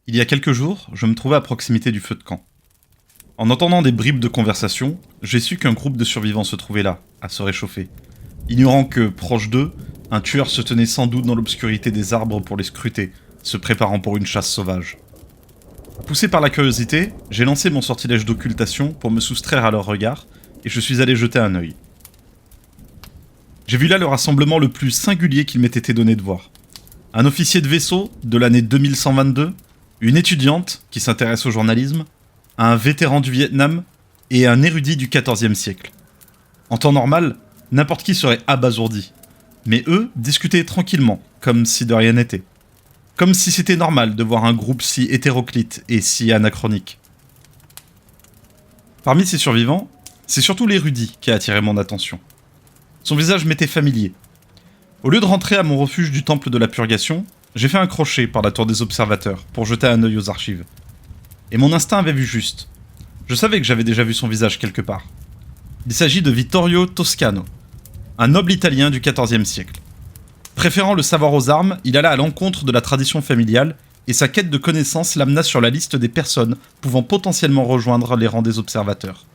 Il y a quelques jours, je me trouvais à proximité du feu de camp. En entendant des bribes de conversation, j'ai su qu'un groupe de survivants se trouvait là, à se réchauffer. Ignorant que, proche d'eux, un tueur se tenait sans doute dans l'obscurité des arbres pour les scruter, se préparant pour une chasse sauvage. Poussé par la curiosité, j'ai lancé mon sortilège d'occultation pour me soustraire à leur regard, et je suis allé jeter un œil. J'ai vu là le rassemblement le plus singulier qu'il m'ait été donné de voir. Un officier de vaisseau de l'année 2122, une étudiante qui s'intéresse au journalisme, un vétéran du Vietnam et un érudit du XIVe siècle. En temps normal, n'importe qui serait abasourdi. Mais eux discutaient tranquillement, comme si de rien n'était. Comme si c'était normal de voir un groupe si hétéroclite et si anachronique. Parmi ces survivants, c'est surtout l'érudit qui a attiré mon attention. Son visage m'était familier. Au lieu de rentrer à mon refuge du temple de la purgation, j'ai fait un crochet par la tour des observateurs pour jeter un œil aux archives. Et mon instinct avait vu juste. Je savais que j'avais déjà vu son visage quelque part. Il s'agit de Vittorio Toscano, un noble italien du XIVe siècle. Préférant le savoir aux armes, il alla à l'encontre de la tradition familiale et sa quête de connaissances l'amena sur la liste des personnes pouvant potentiellement rejoindre les rangs des observateurs.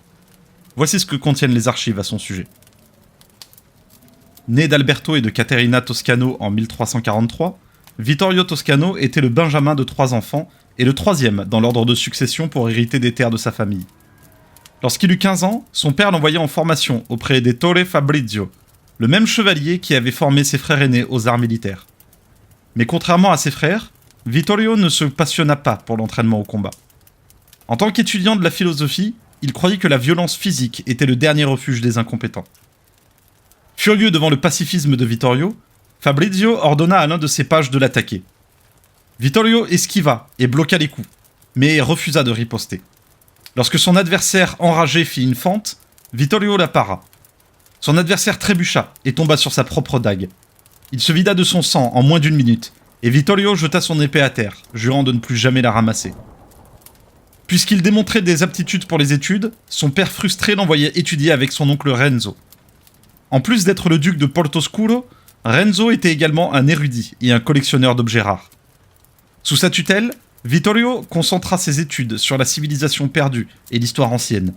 Voici ce que contiennent les archives à son sujet. Né d'Alberto et de Caterina Toscano en 1343, Vittorio Toscano était le benjamin de 3 enfants et le 3e dans l'ordre de succession pour hériter des terres de sa famille. Lorsqu'il eut 15 ans, son père l'envoyait en formation auprès d'Ettore Fabrizio, le même chevalier qui avait formé ses frères aînés aux arts militaires. Mais contrairement à ses frères, Vittorio ne se passionna pas pour l'entraînement au combat. En tant qu'étudiant de la philosophie, il croyait que la violence physique était le dernier refuge des incompétents. Furieux devant le pacifisme de Vittorio, Fabrizio ordonna à l'un de ses pages de l'attaquer. Vittorio esquiva et bloqua les coups, mais refusa de riposter. Lorsque son adversaire enragé fit une fente, Vittorio la para. Son adversaire trébucha et tomba sur sa propre dague. Il se vida de son sang en moins d'1 minute, et Vittorio jeta son épée à terre, jurant de ne plus jamais la ramasser. Puisqu'il démontrait des aptitudes pour les études, son père frustré l'envoyait étudier avec son oncle Renzo. En plus d'être le duc de Portoscuro, Renzo était également un érudit et un collectionneur d'objets rares. Sous sa tutelle, Vittorio concentra ses études sur la civilisation perdue et l'histoire ancienne.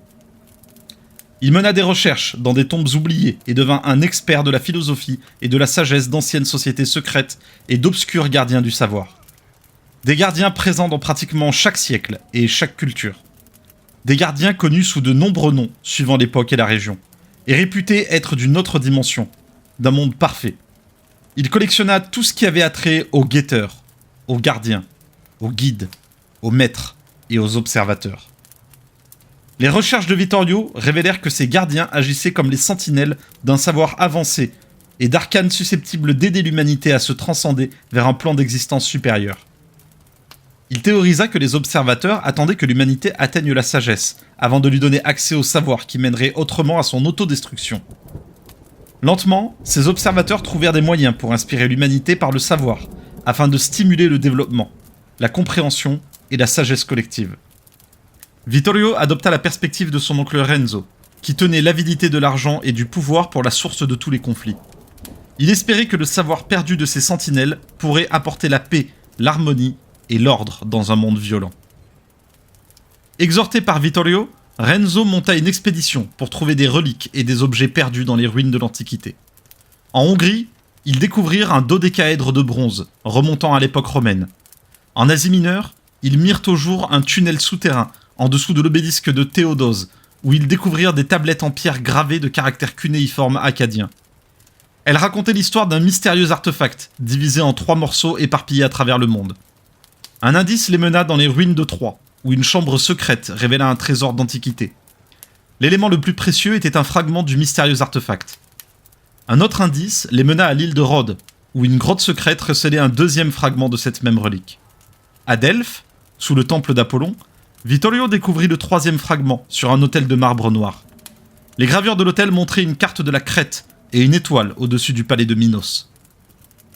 Il mena des recherches dans des tombes oubliées et devint un expert de la philosophie et de la sagesse d'anciennes sociétés secrètes et d'obscurs gardiens du savoir. Des gardiens présents dans pratiquement chaque siècle et chaque culture. Des gardiens connus sous de nombreux noms suivant l'époque et la région, et réputés être d'une autre dimension, d'un monde parfait. Il collectionna tout ce qui avait attrait aux guetteurs, aux gardiens, aux guides, aux maîtres et aux observateurs. Les recherches de Vittorio révélèrent que ces gardiens agissaient comme les sentinelles d'un savoir avancé et d'arcanes susceptibles d'aider l'humanité à se transcender vers un plan d'existence supérieur. Il théorisa que les observateurs attendaient que l'humanité atteigne la sagesse avant de lui donner accès au savoir qui mènerait autrement à son autodestruction. Lentement, ces observateurs trouvèrent des moyens pour inspirer l'humanité par le savoir, afin de stimuler le développement, la compréhension et la sagesse collective. Vittorio adopta la perspective de son oncle Renzo, qui tenait l'avidité de l'argent et du pouvoir pour la source de tous les conflits. Il espérait que le savoir perdu de ses sentinelles pourrait apporter la paix, l'harmonie et l'ordre dans un monde violent. Exhorté par Vittorio, Renzo monta une expédition pour trouver des reliques et des objets perdus dans les ruines de l'Antiquité. En Hongrie, ils découvrirent un dodécaèdre de bronze, remontant à l'époque romaine. En Asie mineure, ils mirent au jour un tunnel souterrain en dessous de l'obélisque de Théodose, où ils découvrirent des tablettes en pierre gravées de caractères cunéiformes acadiens. Elles racontaient l'histoire d'un mystérieux artefact, divisé en 3 morceaux éparpillés à travers le monde. Un indice les mena dans les ruines de Troie, où une chambre secrète révéla un trésor d'antiquité. L'élément le plus précieux était un fragment du mystérieux artefact. Un autre indice les mena à l'île de Rhodes, où une grotte secrète recélait un 2e fragment de cette même relique. À Delphes, sous le temple d'Apollon, Vittorio découvrit le 3e fragment sur un autel de marbre noir. Les gravures de l'autel montraient une carte de la Crète et une étoile au-dessus du palais de Minos.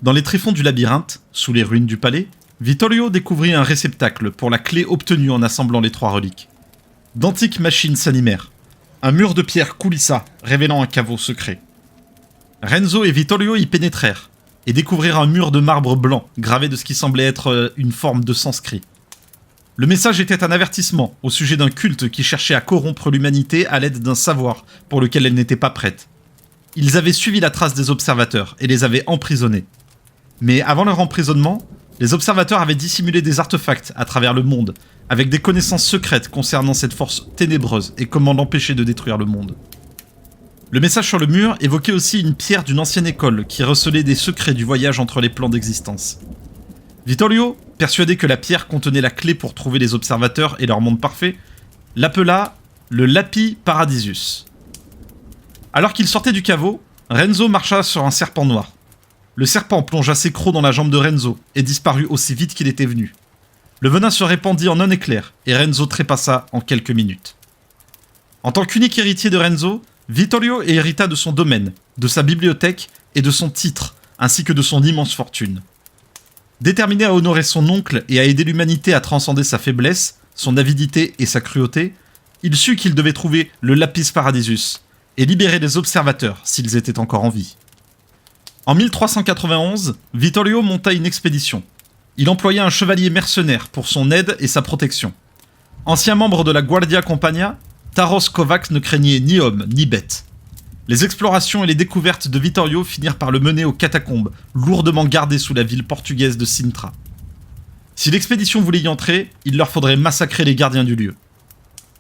Dans les tréfonds du labyrinthe, sous les ruines du palais, Vittorio découvrit un réceptacle pour la clé obtenue en assemblant les 3 reliques. D'antiques machines s'animèrent. Un mur de pierre coulissa, révélant un caveau secret. Renzo et Vittorio y pénétrèrent, et découvrirent un mur de marbre blanc, gravé de ce qui semblait être une forme de sanskrit. Le message était un avertissement au sujet d'un culte qui cherchait à corrompre l'humanité à l'aide d'un savoir pour lequel elle n'était pas prête. Ils avaient suivi la trace des observateurs et les avaient emprisonnés. Mais avant leur emprisonnement, les observateurs avaient dissimulé des artefacts à travers le monde, avec des connaissances secrètes concernant cette force ténébreuse et comment l'empêcher de détruire le monde. Le message sur le mur évoquait aussi une pierre d'une ancienne école qui recelait des secrets du voyage entre les plans d'existence. Vittorio, persuadé que la pierre contenait la clé pour trouver les observateurs et leur monde parfait, l'appela le Lapis Paradisius. Alors qu'il sortait du caveau, Renzo marcha sur un serpent noir. Le serpent plongea ses crocs dans la jambe de Renzo et disparut aussi vite qu'il était venu. Le venin se répandit en un éclair et Renzo trépassa en quelques minutes. En tant qu'unique héritier de Renzo, Vittorio hérita de son domaine, de sa bibliothèque et de son titre, ainsi que de son immense fortune. Déterminé à honorer son oncle et à aider l'humanité à transcender sa faiblesse, son avidité et sa cruauté, il sut qu'il devait trouver le Lapis Paradisius et libérer les observateurs s'ils étaient encore en vie. En 1391, Vittorio monta une expédition. Il employa un chevalier mercenaire pour son aide et sa protection. Ancien membre de la Guardia Compagna, Taros Kovacs ne craignait ni homme ni bête. Les explorations et les découvertes de Vittorio finirent par le mener aux catacombes, lourdement gardées sous la ville portugaise de Sintra. Si l'expédition voulait y entrer, il leur faudrait massacrer les gardiens du lieu.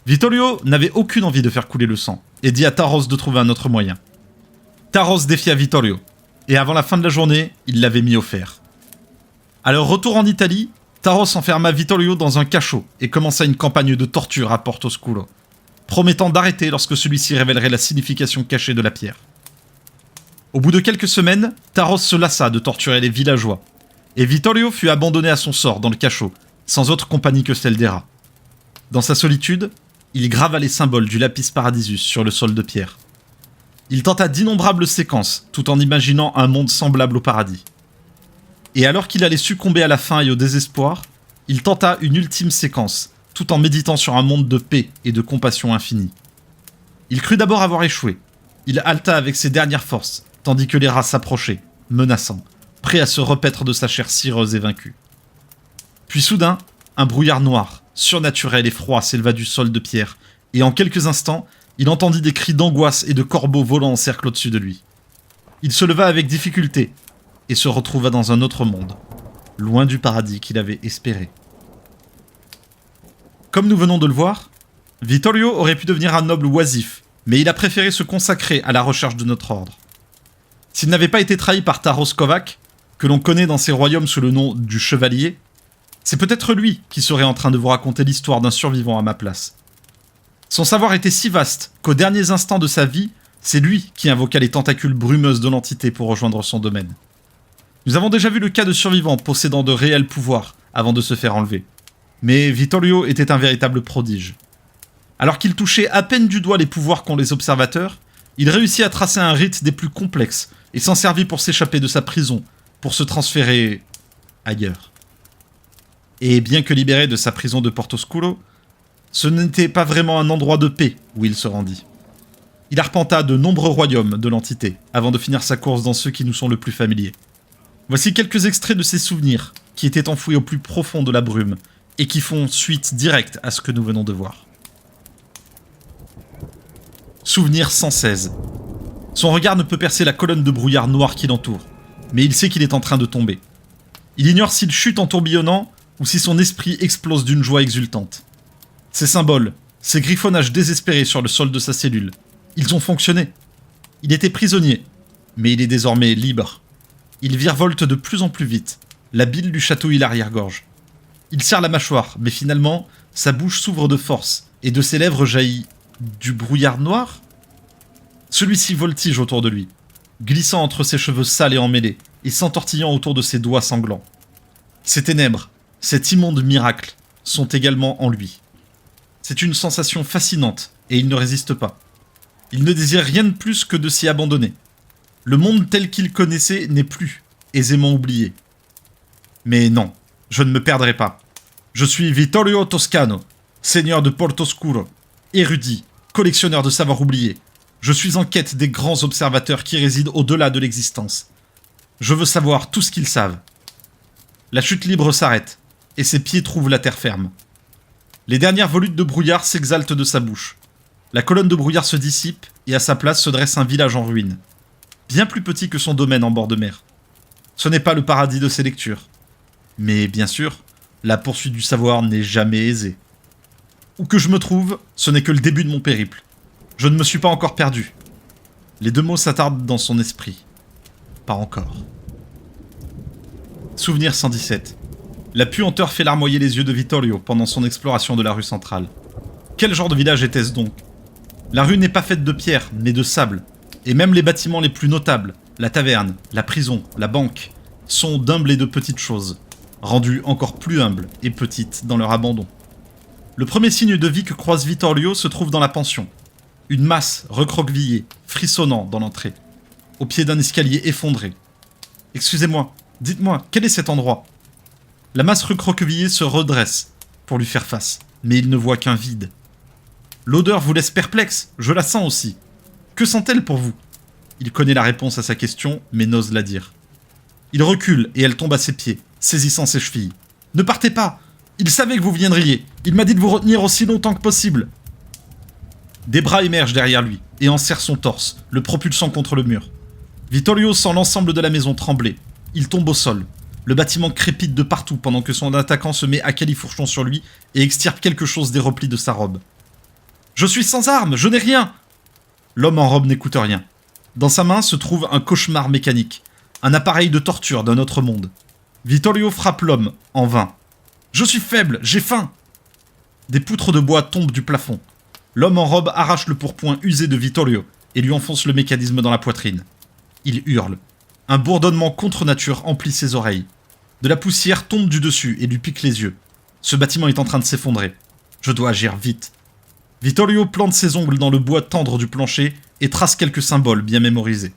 Vittorio n'avait aucune envie de faire couler le sang, et dit à Taros de trouver un autre moyen. Taros défia Vittorio, et avant la fin de la journée, il l'avait mis au fer. À leur retour en Italie, Taros enferma Vittorio dans un cachot et commença une campagne de torture à Portoscuro, promettant d'arrêter lorsque celui-ci révélerait la signification cachée de la pierre. Au bout de quelques semaines, Taros se lassa de torturer les villageois, et Vittorio fut abandonné à son sort dans le cachot, sans autre compagnie que celle des rats. Dans sa solitude, il grava les symboles du Lapis Paradisius sur le sol de pierre. Il tenta d'innombrables séquences, tout en imaginant un monde semblable au paradis. Et alors qu'il allait succomber à la faim et au désespoir, il tenta une ultime séquence, tout en méditant sur un monde de paix et de compassion infinie. Il crut d'abord avoir échoué. Il halta avec ses dernières forces, tandis que les rats s'approchaient, menaçants, prêts à se repaître de sa chair cireuse et vaincue. Puis soudain, un brouillard noir, surnaturel et froid s'éleva du sol de pierre, et en quelques instants, il entendit des cris d'angoisse et de corbeaux volant en cercle au-dessus de lui. Il se leva avec difficulté, et se retrouva dans un autre monde, loin du paradis qu'il avait espéré. Comme nous venons de le voir, Vittorio aurait pu devenir un noble oisif, mais il a préféré se consacrer à la recherche de notre ordre. S'il n'avait pas été trahi par Taros Kovacs, que l'on connaît dans ses royaumes sous le nom du Chevalier, c'est peut-être lui qui serait en train de vous raconter l'histoire d'un survivant à ma place. Son savoir était si vaste qu'aux derniers instants de sa vie, c'est lui qui invoqua les tentacules brumeuses de l'entité pour rejoindre son domaine. Nous avons déjà vu le cas de survivants possédant de réels pouvoirs avant de se faire enlever. Mais Vittorio était un véritable prodige. Alors qu'il touchait à peine du doigt les pouvoirs qu'ont les observateurs, il réussit à tracer un rite des plus complexes et s'en servit pour s'échapper de sa prison, pour se transférer ailleurs. Et bien que libéré de sa prison de Portoscuro, ce n'était pas vraiment un endroit de paix où il se rendit. Il arpenta de nombreux royaumes de l'entité, avant de finir sa course dans ceux qui nous sont le plus familiers. Voici quelques extraits de ses souvenirs, qui étaient enfouis au plus profond de la brume, et qui font suite directe à ce que nous venons de voir. Souvenir 116. Son regard ne peut percer la colonne de brouillard noir qui l'entoure, mais il sait qu'il est en train de tomber. Il ignore s'il chute en tourbillonnant, ou si son esprit explose d'une joie exultante. Ces symboles, ces griffonnages désespérés sur le sol de sa cellule, ils ont fonctionné. Il était prisonnier, mais il est désormais libre. Il virevolte de plus en plus vite. La bile lui chatouille l'arrière-gorge. Il serre la mâchoire, mais finalement, sa bouche s'ouvre de force, et de ses lèvres jaillit du brouillard noir. Celui-ci voltige autour de lui, glissant entre ses cheveux sales et emmêlés, et s'entortillant autour de ses doigts sanglants. Ces ténèbres, cet immonde miracle, sont également en lui. C'est une sensation fascinante, et il ne résiste pas. Il ne désire rien de plus que de s'y abandonner. Le monde tel qu'il connaissait n'est plus, aisément oublié. Mais non, je ne me perdrai pas. Je suis Vittorio Toscano, seigneur de Portoscuro, érudit, collectionneur de savoirs oubliés. Je suis en quête des grands observateurs qui résident au-delà de l'existence. Je veux savoir tout ce qu'ils savent. La chute libre s'arrête, et ses pieds trouvent la terre ferme. Les dernières volutes de brouillard s'exaltent de sa bouche. La colonne de brouillard se dissipe et à sa place se dresse un village en ruine. Bien plus petit que son domaine en bord de mer. Ce n'est pas le paradis de ses lectures. Mais bien sûr, la poursuite du savoir n'est jamais aisée. Où que je me trouve, ce n'est que le début de mon périple. Je ne me suis pas encore perdu. Les deux mots s'attardent dans son esprit. Pas encore. Souvenir 117. La puanteur fait larmoyer les yeux de Vittorio pendant son exploration de la rue centrale. Quel genre de village était-ce donc? La rue n'est pas faite de pierre, mais de sable. Et même les bâtiments les plus notables, la taverne, la prison, la banque, sont d'humbles et de petites choses, rendues encore plus humbles et petites dans leur abandon. Le premier signe de vie que croise Vittorio se trouve dans la pension. Une masse recroquevillée, frissonnant dans l'entrée, au pied d'un escalier effondré. Excusez-moi, dites-moi, quel est cet endroit? La masse recroquevillée se redresse pour lui faire face, mais il ne voit qu'un vide. L'odeur vous laisse perplexe, je la sens aussi. Que sent-elle pour vous? Il connaît la réponse à sa question, mais n'ose la dire. Il recule et elle tombe à ses pieds, saisissant ses chevilles. Ne partez pas! Il savait que vous viendriez. Il m'a dit de vous retenir aussi longtemps que possible. Des bras émergent derrière lui et enserrent son torse, le propulsant contre le mur. Vittorio sent l'ensemble de la maison trembler. Il tombe au sol. Le bâtiment crépite de partout pendant que son attaquant se met à califourchon sur lui et extirpe quelque chose des replis de sa robe. « Je suis sans armes, je n'ai rien !» L'homme en robe n'écoute rien. Dans sa main se trouve un cauchemar mécanique, un appareil de torture d'un autre monde. Vittorio frappe l'homme, en vain. « Je suis faible, j'ai faim !» Des poutres de bois tombent du plafond. L'homme en robe arrache le pourpoint usé de Vittorio et lui enfonce le mécanisme dans la poitrine. Il hurle. Un bourdonnement contre nature emplit ses oreilles. De la poussière tombe du dessus et lui pique les yeux. Ce bâtiment est en train de s'effondrer. Je dois agir vite. Vittorio plante ses ongles dans le bois tendre du plancher et trace quelques symboles bien mémorisés.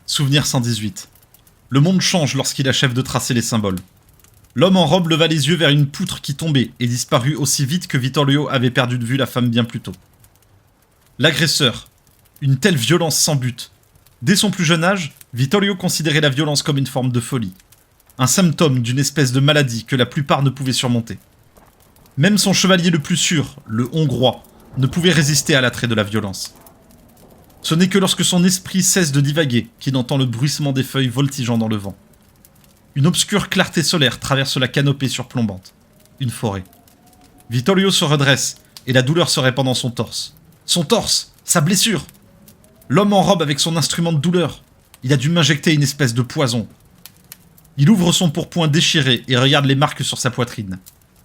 Souvenir 118. Le monde change lorsqu'il achève de tracer les symboles. L'homme en robe leva les yeux vers une poutre qui tombait et disparut aussi vite que Vittorio avait perdu de vue la femme bien plus tôt. L'agresseur. Une telle violence sans but. Dès son plus jeune âge, Vittorio considérait la violence comme une forme de folie. Un symptôme d'une espèce de maladie que la plupart ne pouvaient surmonter. Même son chevalier le plus sûr, le Hongrois, ne pouvait résister à l'attrait de la violence. Ce n'est que lorsque son esprit cesse de divaguer qu'il entend le bruissement des feuilles voltigeant dans le vent. Une obscure clarté solaire traverse la canopée surplombante. Une forêt. Vittorio se redresse et la douleur se répand dans son torse. Son torse! Sa blessure! L'homme en robe avec son instrument de douleur. Il a dû m'injecter une espèce de poison. Il ouvre son pourpoint déchiré et regarde les marques sur sa poitrine.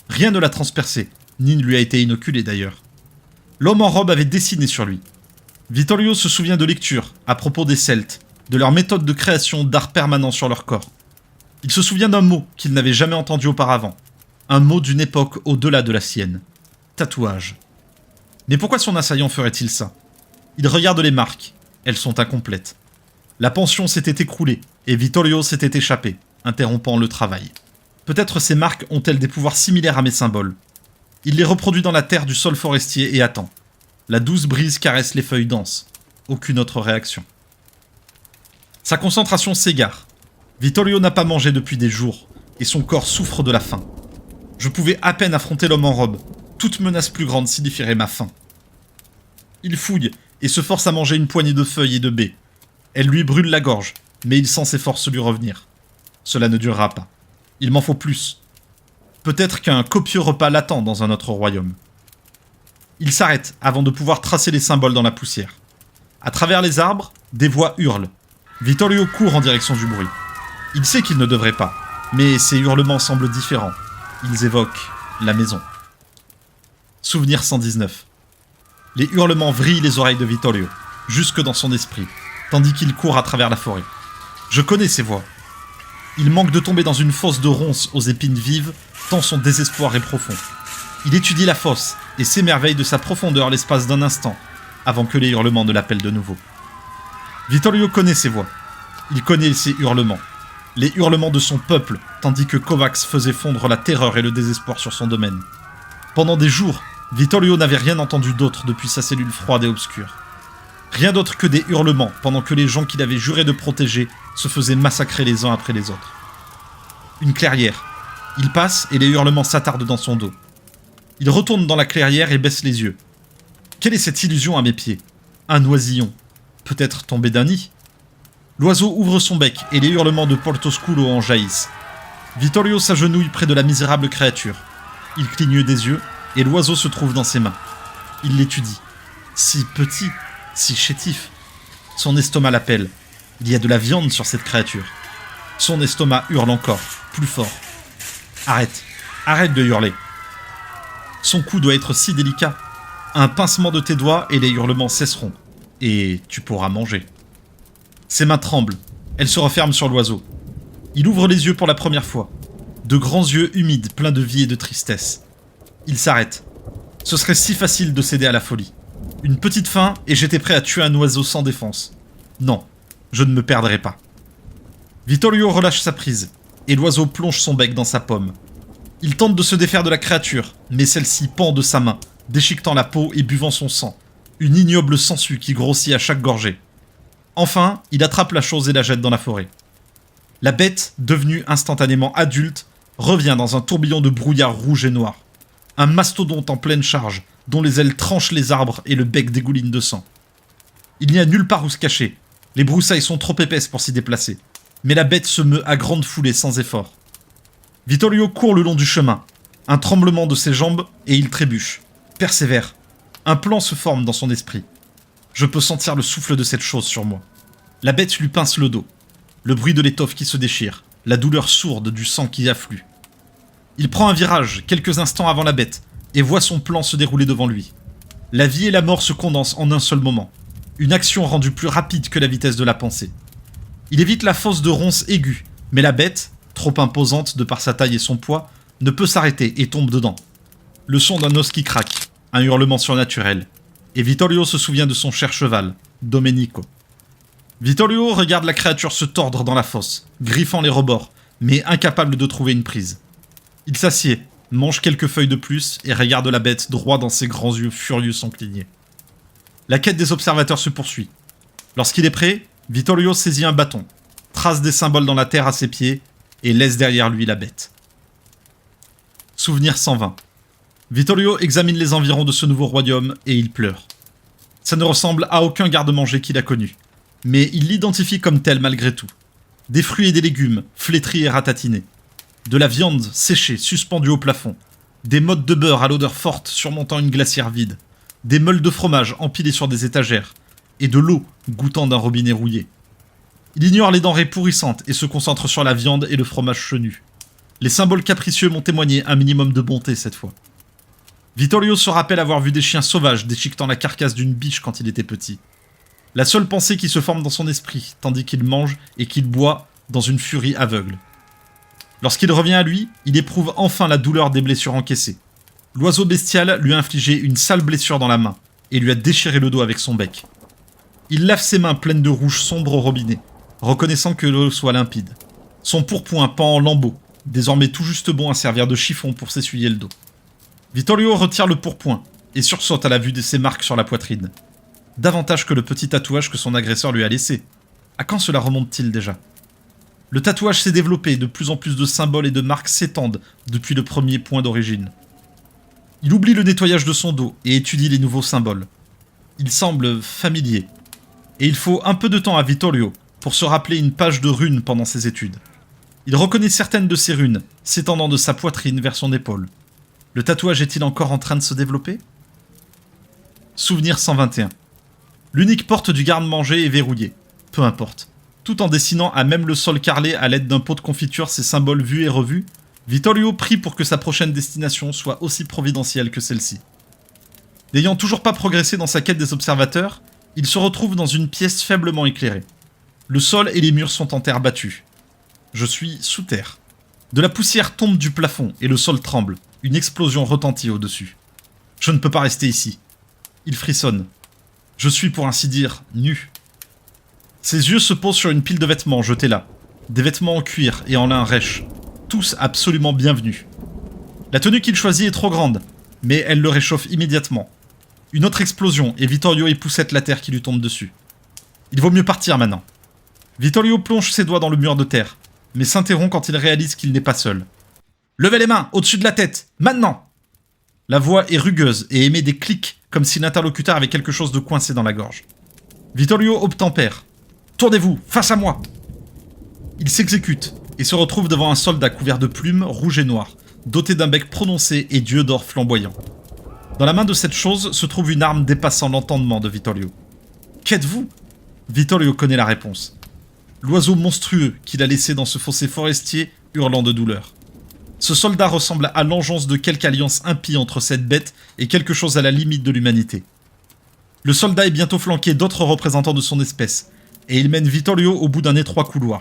Rien ne l'a transpercé, ni ne lui a été inoculé d'ailleurs. L'homme en robe avait dessiné sur lui. Vittorio se souvient de lectures à propos des Celtes, de leur méthode de création d'art permanent sur leur corps. Il se souvient d'un mot qu'il n'avait jamais entendu auparavant. Un mot d'une époque au-delà de la sienne. Tatouage. Mais pourquoi son assaillant ferait-il ça? Il regarde les marques. Elles sont incomplètes. La pension s'était écroulée et Vittorio s'était échappé, interrompant le travail. Peut-être ces marques ont-elles des pouvoirs similaires à mes symboles. Il les reproduit dans la terre du sol forestier et attend. La douce brise caresse les feuilles denses. Aucune autre réaction. Sa concentration s'égare. Vittorio n'a pas mangé depuis des jours, et son corps souffre de la faim. Je pouvais à peine affronter l'homme en robe. Toute menace plus grande signifierait ma faim. Il fouille et se force à manger une poignée de feuilles et de baies. Elle lui brûle la gorge, mais il sent ses forces lui revenir. Cela ne durera pas. Il m'en faut plus. Peut-être qu'un copieux repas l'attend dans un autre royaume. Il s'arrête avant de pouvoir tracer les symboles dans la poussière. À travers les arbres, des voix hurlent. Vittorio court en direction du bruit. Il sait qu'il ne devrait pas, mais ces hurlements semblent différents. Ils évoquent la maison. Souvenir 119. Les hurlements vrillent les oreilles de Vittorio, jusque dans son esprit, tandis qu'il court à travers la forêt. Je connais ces voix. Il manque de tomber dans une fosse de ronces aux épines vives, tant son désespoir est profond. Il étudie la fosse et s'émerveille de sa profondeur l'espace d'un instant, avant que les hurlements ne l'appellent de nouveau. Vittorio connaît ces voix. Il connaît ces hurlements. Les hurlements de son peuple, tandis que Kovacs faisait fondre la terreur et le désespoir sur son domaine. Pendant des jours, Vittorio n'avait rien entendu d'autre depuis sa cellule froide et obscure. Rien d'autre que des hurlements, pendant que les gens qu'il avait juré de protéger se faisaient massacrer les uns après les autres. Une clairière. Il passe et les hurlements s'attardent dans son dos. Il retourne dans la clairière et baisse les yeux. Quelle est cette illusion à mes pieds? Un oisillon. Peut-être tombé d'un nid? L'oiseau ouvre son bec et les hurlements de Portosculo en jaillissent. Vittorio s'agenouille près de la misérable créature. Il cligne des yeux et l'oiseau se trouve dans ses mains. Il l'étudie. Si petit, si chétif. Son estomac l'appelle. Il y a de la viande sur cette créature. Son estomac hurle encore, plus fort. Arrête, arrête de hurler. Son cou doit être si délicat. Un pincement de tes doigts et les hurlements cesseront. Et tu pourras manger. Ses mains tremblent. Elles se referment sur l'oiseau. Il ouvre les yeux pour la première fois. De grands yeux humides, pleins de vie et de tristesse. Il s'arrête. Ce serait si facile de céder à la folie. Une petite faim et j'étais prêt à tuer un oiseau sans défense. Non, je ne me perdrai pas. Vittorio relâche sa prise, et l'oiseau plonge son bec dans sa pomme. Il tente de se défaire de la créature, mais celle-ci pend de sa main, déchiquetant la peau et buvant son sang. Une ignoble sangsue qui grossit à chaque gorgée. Enfin, il attrape la chose et la jette dans la forêt. La bête, devenue instantanément adulte, revient dans un tourbillon de brouillard rouge et noir. Un mastodonte en pleine charge, dont les ailes tranchent les arbres et le bec dégouline de sang. Il n'y a nulle part où se cacher. Les broussailles sont trop épaisses pour s'y déplacer. Mais la bête se meut à grande foulée sans effort. Vittorio court le long du chemin. Un tremblement de ses jambes et il trébuche. Persévère. Un plan se forme dans son esprit. Je peux sentir le souffle de cette chose sur moi. La bête lui pince le dos. Le bruit de l'étoffe qui se déchire. La douleur sourde du sang qui afflue. Il prend un virage, quelques instants avant la bête, et voit son plan se dérouler devant lui. La vie et la mort se condensent en un seul moment. Une action rendue plus rapide que la vitesse de la pensée. Il évite la fosse de ronces aiguë, mais la bête, trop imposante de par sa taille et son poids, ne peut s'arrêter et tombe dedans. Le son d'un os qui craque, un hurlement surnaturel. Et Vittorio se souvient de son cher cheval, Domenico. Vittorio regarde la créature se tordre dans la fosse, griffant les rebords, mais incapable de trouver une prise. Il s'assied, mange quelques feuilles de plus et regarde la bête droit dans ses grands yeux furieux sans cligner. La quête des observateurs se poursuit. Lorsqu'il est prêt, Vittorio saisit un bâton, trace des symboles dans la terre à ses pieds et laisse derrière lui la bête. Souvenir 120. Vittorio examine les environs de ce nouveau royaume et il pleure. Ça ne ressemble à aucun garde-manger qu'il a connu, mais il l'identifie comme tel malgré tout. Des fruits et des légumes, flétris et ratatinés. De la viande séchée, suspendue au plafond. Des mottes de beurre à l'odeur forte surmontant une glacière vide. Des meules de fromage empilées sur des étagères. Et de l'eau goûtant d'un robinet rouillé. Il ignore les denrées pourrissantes et se concentre sur la viande et le fromage chenu. Les symboles capricieux m'ont témoigné un minimum de bonté cette fois. Vittorio se rappelle avoir vu des chiens sauvages déchiquetant la carcasse d'une biche quand il était petit. La seule pensée qui se forme dans son esprit, tandis qu'il mange et qu'il boit dans une furie aveugle. Lorsqu'il revient à lui, il éprouve enfin la douleur des blessures encaissées. L'oiseau bestial lui a infligé une sale blessure dans la main et lui a déchiré le dos avec son bec. Il lave ses mains pleines de rouge sombre au robinet, reconnaissant que l'eau soit limpide. Son pourpoint pend en lambeaux, désormais tout juste bon à servir de chiffon pour s'essuyer le dos. Vittorio retire le pourpoint et sursaute à la vue de ses marques sur la poitrine. Davantage que le petit tatouage que son agresseur lui a laissé. À quand cela remonte-t-il déjà ? Le tatouage s'est développé, de plus en plus de symboles et de marques s'étendent depuis le premier point d'origine. Il oublie le nettoyage de son dos et étudie les nouveaux symboles. Ils semblent familiers. Et il faut un peu de temps à Vittorio pour se rappeler une page de runes pendant ses études. Il reconnaît certaines de ces runes, s'étendant de sa poitrine vers son épaule. Le tatouage est-il encore en train de se développer ? Souvenir 121. L'unique porte du garde-manger est verrouillée. Peu importe. Tout en dessinant à même le sol carrelé à l'aide d'un pot de confiture ces symboles vus et revus, Vittorio prie pour que sa prochaine destination soit aussi providentielle que celle-ci. N'ayant toujours pas progressé dans sa quête des observateurs, il se retrouve dans une pièce faiblement éclairée. Le sol et les murs sont en terre battue. Je suis sous terre. De la poussière tombe du plafond et le sol tremble. Une explosion retentit au-dessus. Je ne peux pas rester ici. Il frissonne. Je suis pour ainsi dire nu. Ses yeux se posent sur une pile de vêtements jetés là. Des vêtements en cuir et en lin rêche. Tous absolument bienvenus. La tenue qu'il choisit est trop grande, mais elle le réchauffe immédiatement. Une autre explosion et Vittorio époussette la terre qui lui tombe dessus. Il vaut mieux partir maintenant. Vittorio plonge ses doigts dans le mur de terre, mais s'interrompt quand il réalise qu'il n'est pas seul. Levez les mains, au-dessus de la tête, maintenant! La voix est rugueuse et émet des clics comme si l'interlocuteur avait quelque chose de coincé dans la gorge. Vittorio obtempère. « Tournez-vous, face à moi !» Il s'exécute et se retrouve devant un soldat couvert de plumes rouges et noires, doté d'un bec prononcé et d'yeux d'or flamboyants. Dans la main de cette chose se trouve une arme dépassant l'entendement de Vittorio. « Qu'êtes-vous » Vittorio connaît la réponse. L'oiseau monstrueux qu'il a laissé dans ce fossé forestier hurlant de douleur. Ce soldat ressemble à l'engeance de quelque alliance impie entre cette bête et quelque chose à la limite de l'humanité. Le soldat est bientôt flanqué d'autres représentants de son espèce, et il mène Vittorio au bout d'un étroit couloir.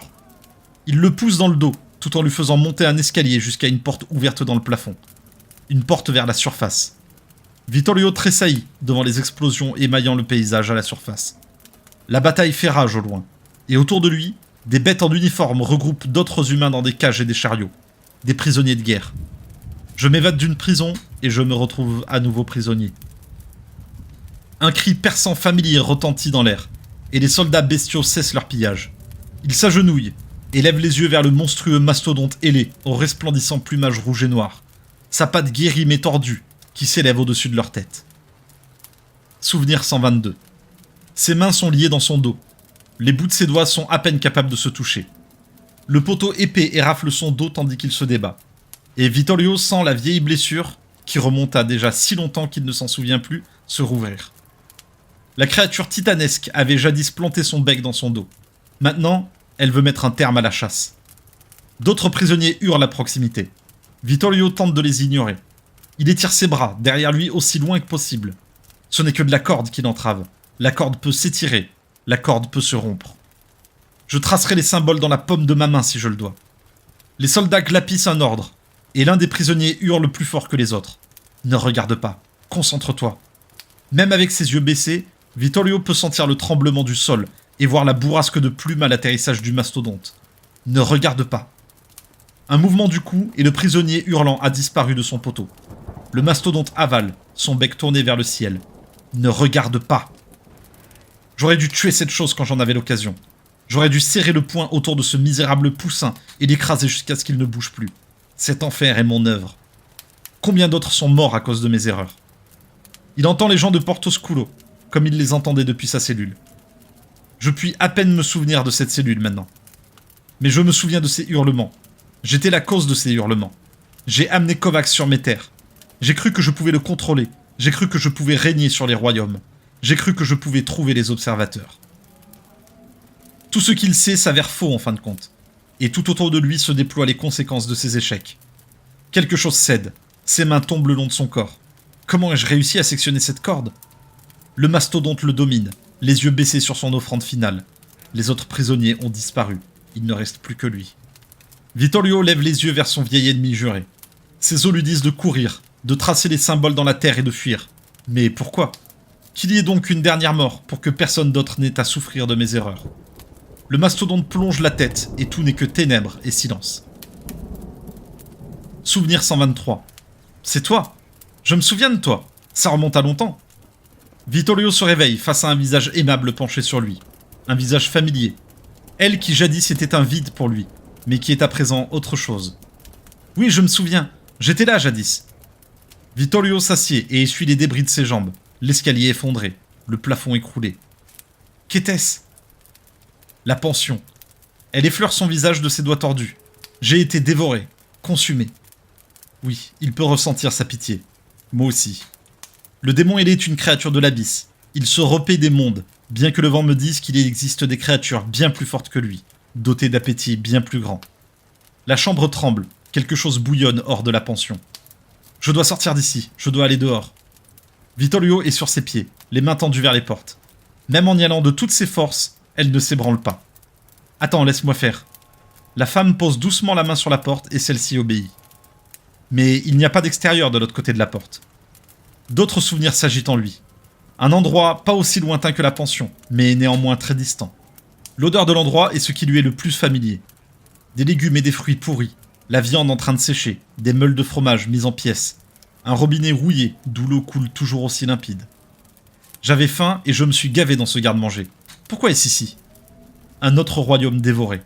Il le pousse dans le dos, tout en lui faisant monter un escalier jusqu'à une porte ouverte dans le plafond. Une porte vers la surface. Vittorio tressaillit devant les explosions émaillant le paysage à la surface. La bataille fait rage au loin, et autour de lui, des bêtes en uniforme regroupent d'autres humains dans des cages et des chariots. Des prisonniers de guerre. Je m'évade d'une prison et je me retrouve à nouveau prisonnier. Un cri perçant familier retentit dans l'air, et les soldats bestiaux cessent leur pillage. Ils s'agenouillent et lèvent les yeux vers le monstrueux mastodonte ailé au resplendissant plumage rouge et noir, sa patte guérie mais tordue qui s'élève au-dessus de leur tête. Souvenir 122. Ses mains sont liées dans son dos. Les bouts de ses doigts sont à peine capables de se toucher. Le poteau épais érafle son dos tandis qu'il se débat. Et Vittorio sent la vieille blessure, qui remonte à déjà si longtemps qu'il ne s'en souvient plus, se rouvrir. La créature titanesque avait jadis planté son bec dans son dos. Maintenant, elle veut mettre un terme à la chasse. D'autres prisonniers hurlent à proximité. Vittorio tente de les ignorer. Il étire ses bras, derrière lui aussi loin que possible. Ce n'est que de la corde qui l'entrave. La corde peut s'étirer. La corde peut se rompre. Je tracerai les symboles dans la paume de ma main si je le dois. Les soldats glapissent un ordre, et l'un des prisonniers hurle plus fort que les autres. Ne regarde pas, concentre-toi. Même avec ses yeux baissés, Vittorio peut sentir le tremblement du sol et voir la bourrasque de plumes à l'atterrissage du mastodonte. Ne regarde pas. Un mouvement du cou et le prisonnier hurlant a disparu de son poteau. Le mastodonte avale, son bec tourné vers le ciel. Ne regarde pas. J'aurais dû tuer cette chose quand j'en avais l'occasion. J'aurais dû serrer le poing autour de ce misérable poussin et l'écraser jusqu'à ce qu'il ne bouge plus. Cet enfer est mon œuvre. Combien d'autres sont morts à cause de mes erreurs? Il entend les gens de Portosculo, comme il les entendait depuis sa cellule. Je puis à peine me souvenir de cette cellule maintenant. Mais je me souviens de ses hurlements. J'étais la cause de ces hurlements. J'ai amené Kovacs sur mes terres. J'ai cru que je pouvais le contrôler. J'ai cru que je pouvais régner sur les royaumes. J'ai cru que je pouvais trouver les observateurs. Tout ce qu'il sait s'avère faux en fin de compte. Et tout autour de lui se déploient les conséquences de ses échecs. Quelque chose cède. Ses mains tombent le long de son corps. Comment ai-je réussi à sectionner cette corde? Le mastodonte le domine, les yeux baissés sur son offrande finale. Les autres prisonniers ont disparu. Il ne reste plus que lui. Vittorio lève les yeux vers son vieil ennemi juré. Ses os lui disent de courir, de tracer les symboles dans la terre et de fuir. Mais pourquoi? Qu'il y ait donc une dernière mort pour que personne d'autre n'ait à souffrir de mes erreurs. Le mastodonte plonge la tête et tout n'est que ténèbres et silence. Souvenir 123. C'est toi. Je me souviens de toi. Ça remonte à longtemps. Vittorio se réveille face à un visage aimable penché sur lui. Un visage familier. Elle qui jadis était un vide pour lui, mais qui est à présent autre chose. Oui, je me souviens. J'étais là jadis. Vittorio s'assied et essuie les débris de ses jambes. L'escalier effondré. Le plafond écroulé. Qu'était-ce? La pension. Elle effleure son visage de ses doigts tordus. J'ai été dévoré, consumé. Oui, il peut ressentir sa pitié. Moi aussi. Le démon ailé est une créature de l'abysse. Il se repaît des mondes, bien que le vent me dise qu'il existe des créatures bien plus fortes que lui, dotées d'appétits bien plus grands. La chambre tremble, quelque chose bouillonne hors de la pension. Je dois sortir d'ici, je dois aller dehors. Vittorio est sur ses pieds, les mains tendues vers les portes. Même en y allant de toutes ses forces, elle ne s'ébranle pas. Attends, laisse-moi faire. La femme pose doucement la main sur la porte et celle-ci obéit. Mais il n'y a pas d'extérieur de l'autre côté de la porte. D'autres souvenirs s'agitent en lui. Un endroit pas aussi lointain que la pension, mais néanmoins très distant. L'odeur de l'endroit est ce qui lui est le plus familier. Des légumes et des fruits pourris, la viande en train de sécher, des meules de fromage mises en pièces, un robinet rouillé d'où l'eau coule toujours aussi limpide. J'avais faim et je me suis gavé dans ce garde-manger. Pourquoi est-ce ici? Un autre royaume dévoré.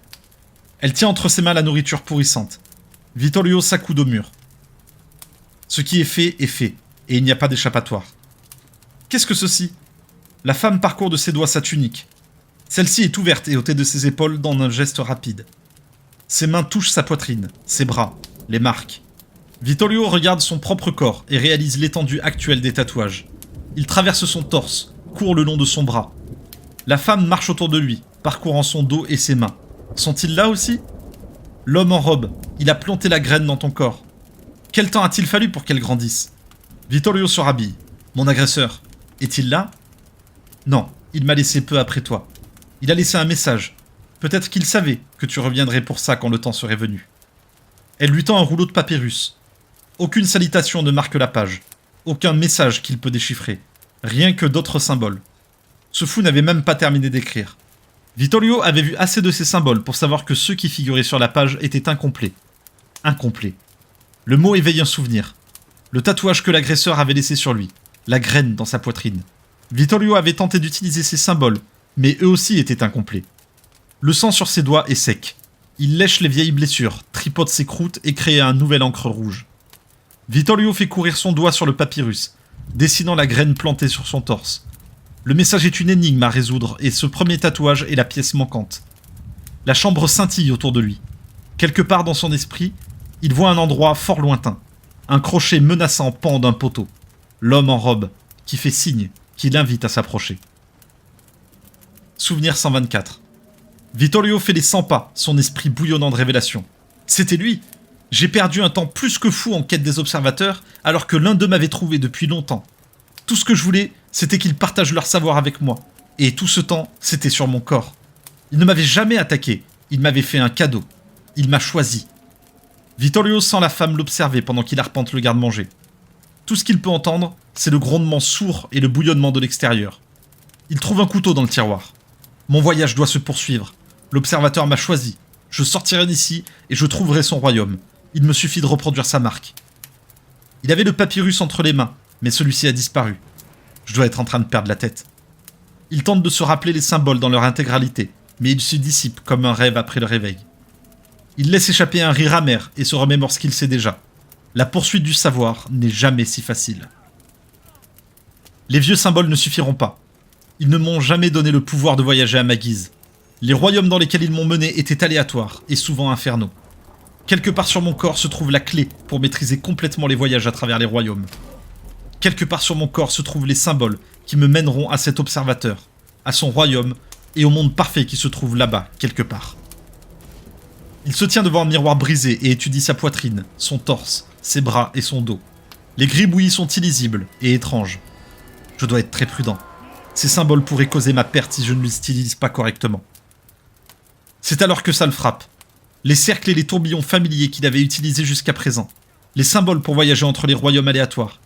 Elle tient entre ses mains la nourriture pourrissante. Vittorio s'accoude au mur. Ce qui est fait est fait. et il n'y a pas d'échappatoire. Qu'est-ce que ceci? La femme parcourt de ses doigts sa tunique. Celle-ci est ouverte et ôtée de ses épaules dans un geste rapide. Ses mains touchent sa poitrine, ses bras, les marques. Vittorio regarde son propre corps et réalise l'étendue actuelle des tatouages. Il traverse son torse, court le long de son bras. La femme marche autour de lui, parcourant son dos et ses mains. Sont-ils là aussi? L'homme en robe, il a planté la graine dans ton corps. Quel temps a-t-il fallu pour qu'elle grandisse? Vittorio se rhabille. Mon agresseur, est-il là? Non, il m'a laissé peu après toi. Il a laissé un message. Peut-être qu'il savait que tu reviendrais pour ça quand le temps serait venu. Elle lui tend un rouleau de papyrus. Aucune salutation ne marque la page. Aucun message qu'il peut déchiffrer. Rien que d'autres symboles. Ce fou n'avait même pas terminé d'écrire. Vittorio avait vu assez de ces symboles pour savoir que ceux qui figuraient sur la page étaient incomplets. Incomplets. Le mot éveille un souvenir. Le tatouage que l'agresseur avait laissé sur lui. La graine dans sa poitrine. Vittorio avait tenté d'utiliser ces symboles, mais eux aussi étaient incomplets. Le sang sur ses doigts est sec. Il lèche les vieilles blessures, tripote ses croûtes et crée un nouvel encre rouge. Vittorio fait courir son doigt sur le papyrus, dessinant la graine plantée sur son torse. Le message est une énigme à résoudre et ce premier tatouage est la pièce manquante. La chambre scintille autour de lui. Quelque part dans son esprit, il voit un endroit fort lointain. Un crochet menaçant pend d'un poteau. L'homme en robe, qui fait signe, qui l'invite à s'approcher. Souvenir 124. Vittorio fait les 100 pas, son esprit bouillonnant de révélation. C'était lui. J'ai perdu un temps plus que fou en quête des observateurs, alors que l'un d'eux m'avait trouvé depuis longtemps. Tout ce que je voulais, c'était qu'ils partagent leur savoir avec moi. Et tout ce temps, c'était sur mon corps. Il ne m'avait jamais attaqué, il m'avait fait un cadeau. Il m'a choisi. Vittorio sent la femme l'observer pendant qu'il arpente le garde-manger. Tout ce qu'il peut entendre, c'est le grondement sourd et le bouillonnement de l'extérieur. Il trouve un couteau dans le tiroir. Mon voyage doit se poursuivre. L'observateur m'a choisi. Je sortirai d'ici et je trouverai son royaume. Il me suffit de reproduire sa marque. Il avait le papyrus entre les mains, mais celui-ci a disparu. Je dois être en train de perdre la tête. Il tente de se rappeler les symboles dans leur intégralité, mais ils se dissipent comme un rêve après le réveil. Il laisse échapper un rire amer et se remémore ce qu'il sait déjà. La poursuite du savoir n'est jamais si facile. Les vieux symboles ne suffiront pas. Ils ne m'ont jamais donné le pouvoir de voyager à ma guise. Les royaumes dans lesquels ils m'ont mené étaient aléatoires et souvent infernaux. Quelque part sur mon corps se trouve la clé pour maîtriser complètement les voyages à travers les royaumes. Quelque part sur mon corps se trouvent les symboles qui me mèneront à cet observateur, à son royaume et au monde parfait qui se trouve là-bas, quelque part. Il se tient devant un miroir brisé et étudie sa poitrine, son torse, ses bras et son dos. Les gribouillis sont illisibles et étranges. Je dois être très prudent. Ces symboles pourraient causer ma perte si je ne les utilise pas correctement. C'est alors que ça le frappe. Les cercles et les tourbillons familiers qu'il avait utilisés jusqu'à présent. Les symboles pour voyager entre les royaumes aléatoires.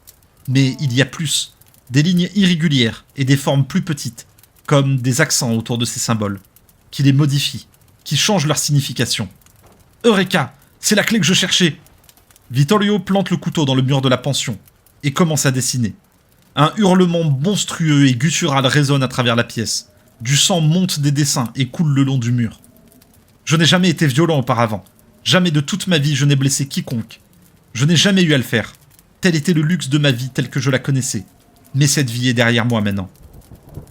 Mais il y a plus. Des lignes irrégulières et des formes plus petites, comme des accents autour de ces symboles, qui les modifient, qui changent leur signification. Eureka! C'est la clé que je cherchais! Vittorio plante le couteau dans le mur de la pension et commence à dessiner. Un hurlement monstrueux et guttural résonne à travers la pièce. Du sang monte des dessins et coule le long du mur. Je n'ai jamais été violent auparavant. Jamais de toute ma vie je n'ai blessé quiconque. Je n'ai jamais eu à le faire. Tel était le luxe de ma vie telle que je la connaissais. Mais cette vie est derrière moi maintenant.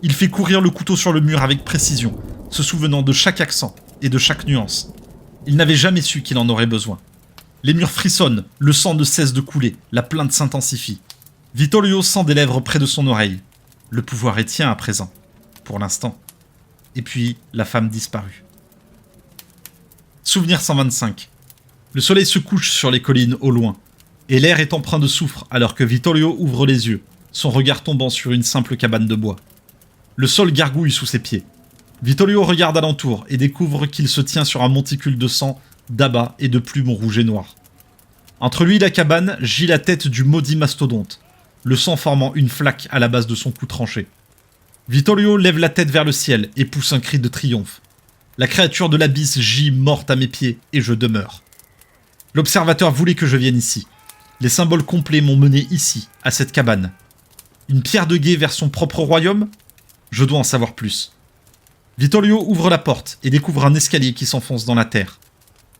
Il fait courir le couteau sur le mur avec précision, se souvenant de chaque accent et de chaque nuance. Il n'avait jamais su qu'il en aurait besoin. Les murs frissonnent, le sang ne cesse de couler, la plainte s'intensifie. Vittorio sent des lèvres près de son oreille. Le pouvoir est tien à présent, pour l'instant. Et puis, la femme disparut. Souvenir 125. Le soleil se couche sur les collines au loin, et l'air est empreint de soufre alors que Vittorio ouvre les yeux, son regard tombant sur une simple cabane de bois. Le sol gargouille sous ses pieds. Vittorio regarde alentour et découvre qu'il se tient sur un monticule de sang, d'abats et de plumes rouges et noires. Entre lui et la cabane gît la tête du maudit mastodonte, le sang formant une flaque à la base de son cou tranché. Vittorio lève la tête vers le ciel et pousse un cri de triomphe. La créature de l'abysse gît morte à mes pieds et je demeure. L'observateur voulait que je vienne ici. Les symboles complets m'ont mené ici, à cette cabane. Une pierre de guet vers son propre royaume? Je dois en savoir plus. Vittorio ouvre la porte et découvre un escalier qui s'enfonce dans la terre.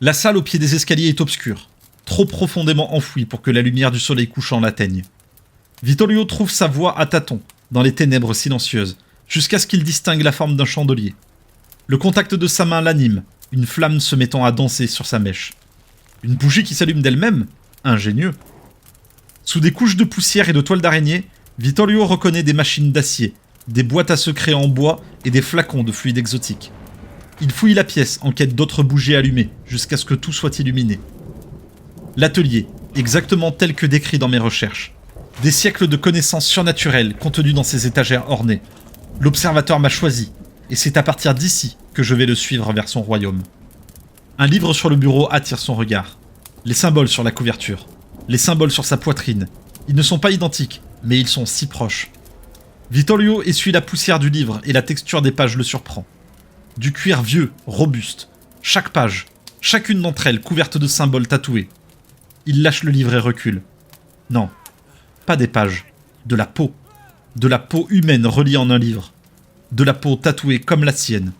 La salle au pied des escaliers est obscure, trop profondément enfouie pour que la lumière du soleil couchant l'atteigne. Vittorio trouve sa voie à tâtons, dans les ténèbres silencieuses, jusqu'à ce qu'il distingue la forme d'un chandelier. Le contact de sa main l'anime, une flamme se mettant à danser sur sa mèche. Une bougie qui s'allume d'elle-même? Ingénieux. Sous des couches de poussière et de toile d'araignée, Vittorio reconnaît des machines d'acier, des boîtes à secrets en bois et des flacons de fluide exotique. Il fouille la pièce en quête d'autres bougies allumées, jusqu'à ce que tout soit illuminé. L'atelier, exactement tel que décrit dans mes recherches. Des siècles de connaissances surnaturelles contenues dans ces étagères ornées. L'observateur m'a choisi, et c'est à partir d'ici que je vais le suivre vers son royaume. Un livre sur le bureau attire son regard. Les symboles sur la couverture. Les symboles sur sa poitrine. Ils ne sont pas identiques, mais ils sont si proches. Vittorio essuie la poussière du livre et la texture des pages le surprend. Du cuir vieux, robuste. Chaque page, chacune d'entre elles couverte de symboles tatoués. Il lâche le livre et recule. Non, pas des pages, de la peau. De la peau humaine reliée en un livre. De la peau tatouée comme la sienne.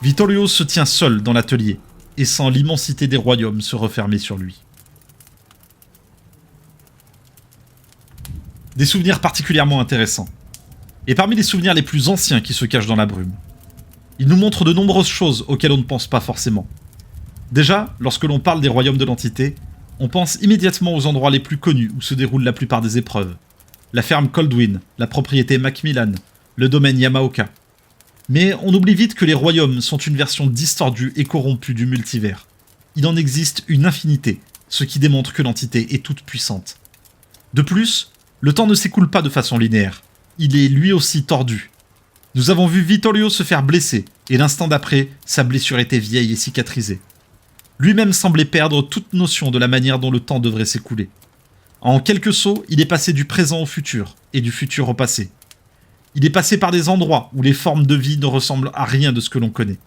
Vittorio se tient seul dans l'atelier et sent l'immensité des royaumes se refermer sur lui. Des souvenirs particulièrement intéressants. Et parmi les souvenirs les plus anciens qui se cachent dans la brume. Il nous montre de nombreuses choses auxquelles on ne pense pas forcément. Déjà, lorsque l'on parle des royaumes de l'entité, on pense immédiatement aux endroits les plus connus où se déroulent la plupart des épreuves. La ferme Coldwin, la propriété Macmillan, le domaine Yamaoka. Mais on oublie vite que les royaumes sont une version distordue et corrompue du multivers. Il en existe une infinité, ce qui démontre que l'entité est toute puissante. De plus, le temps ne s'écoule pas de façon linéaire. Il est lui aussi tordu. Nous avons vu Vittorio se faire blesser, et l'instant d'après, sa blessure était vieille et cicatrisée. Lui-même semblait perdre toute notion de la manière dont le temps devrait s'écouler. En quelques sauts, il est passé du présent au futur, et du futur au passé. Il est passé par des endroits où les formes de vie ne ressemblent à rien de ce que l'on connaît.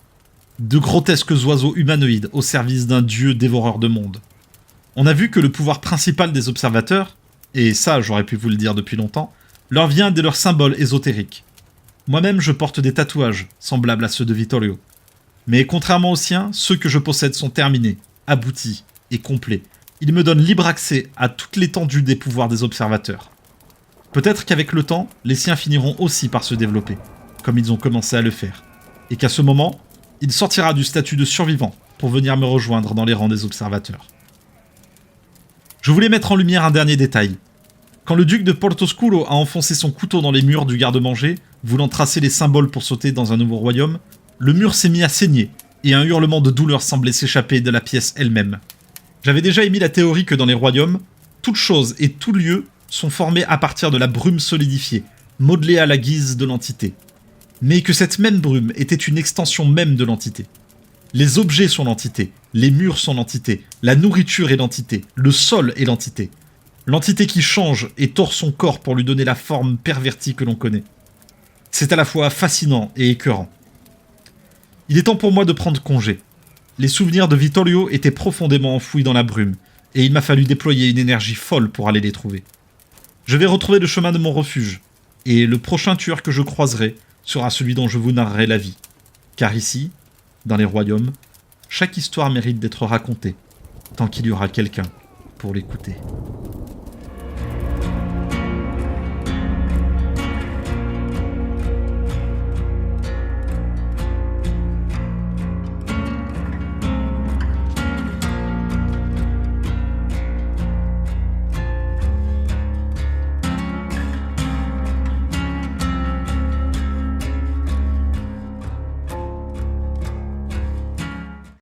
De grotesques oiseaux humanoïdes au service d'un dieu dévoreur de mondes. On a vu que le pouvoir principal des observateurs, et ça j'aurais pu vous le dire depuis longtemps, leur vient de leurs symboles ésotériques. Moi-même je porte des tatouages, semblables à ceux de Vittorio. Mais contrairement aux siens, ceux que je possède sont terminés, aboutis et complets. Ils me donnent libre accès à toute l'étendue des pouvoirs des observateurs. Peut-être qu'avec le temps, les siens finiront aussi par se développer, comme ils ont commencé à le faire. Et qu'à ce moment, il sortira du statut de survivant pour venir me rejoindre dans les rangs des observateurs. Je voulais mettre en lumière un dernier détail. Quand le duc de Portoscuro a enfoncé son couteau dans les murs du garde-manger, voulant tracer les symboles pour sauter dans un nouveau royaume, le mur s'est mis à saigner, et un hurlement de douleur semblait s'échapper de la pièce elle-même. J'avais déjà émis la théorie que dans les royaumes, toute chose et tout lieu sont formés à partir de la brume solidifiée, modelée à la guise de l'entité. Mais que cette même brume était une extension même de l'entité. Les objets sont l'entité, les murs sont l'entité, la nourriture est l'entité, le sol est l'entité. L'entité qui change et tord son corps pour lui donner la forme pervertie que l'on connaît. C'est à la fois fascinant et écœurant. Il est temps pour moi de prendre congé. Les souvenirs de Vittorio étaient profondément enfouis dans la brume, et il m'a fallu déployer une énergie folle pour aller les trouver. Je vais retrouver le chemin de mon refuge, et le prochain tueur que je croiserai sera celui dont je vous narrerai la vie. Car ici, dans les royaumes, chaque histoire mérite d'être racontée, tant qu'il y aura quelqu'un pour l'écouter.